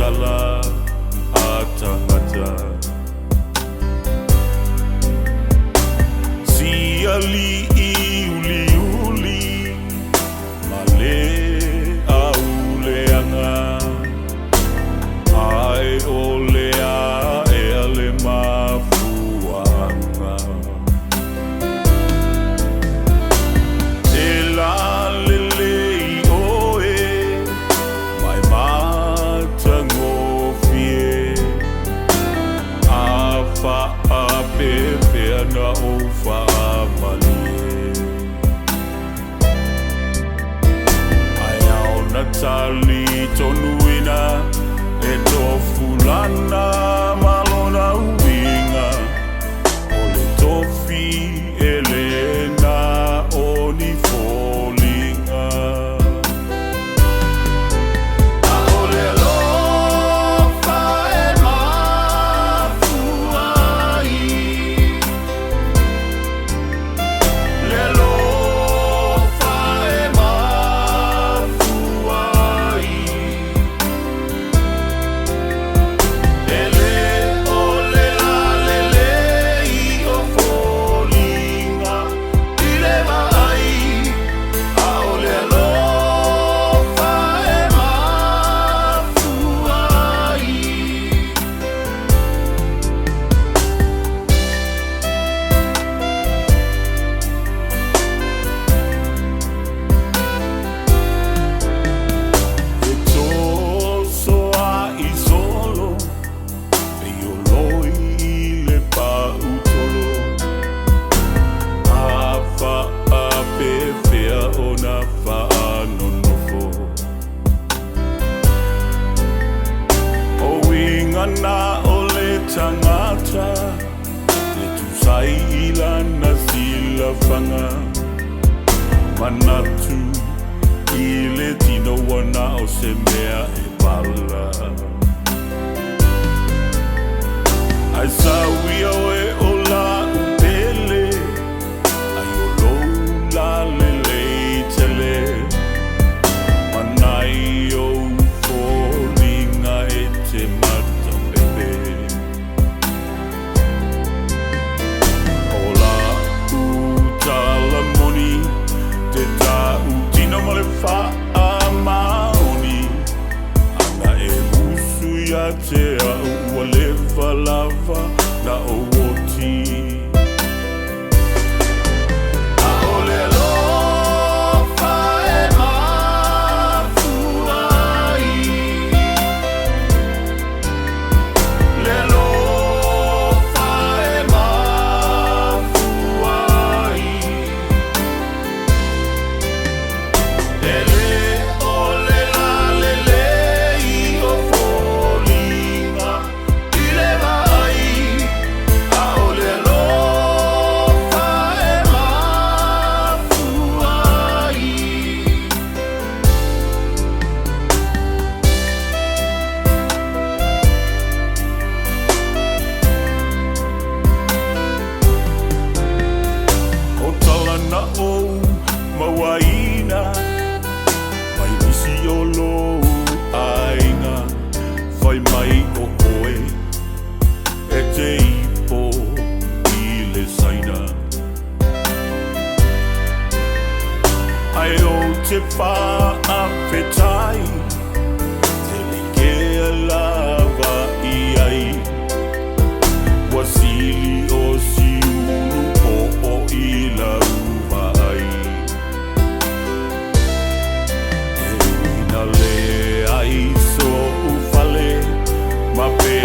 tala a tangata. Sia li I uli uli male a uleanga ai olea e ale mafuanga. E la lelei oe mai mata ngofie a fa a pepe na o fa malie. Ai au natali tonuina e to fulana malona uinga o le tofi elena oni folinga. A o le lofa e mafuai le lofa e mafuai ele o le la le I o folinga I le vai a o le lofa e mafuai. E toso a I solo e io loi le pautolo a fa a pefea ona fa nonofo o inga na o le tangata le tusai ilana sila fanga manatu I le tino wana o se mea e pala. Ai sauia oe o la upele ai o lou la lele tele manai o folinga e te mata pepe. O la utala moni te ta utina ma le fa a maoni ana e musu ya te a ua leva lava na o oti. A o le lofa e mafuai le lofa e mafuai ele o le la lelei o folinga I le vai a o le lofa e mafuai. O talana o mawaina mai nisi o lo ainga fai mai o koe e te ipo I le saina. Ai o te pā a whetai te like a lava I ai wasili o siulu o I la uva ai. E ina le ai so ufale ma pe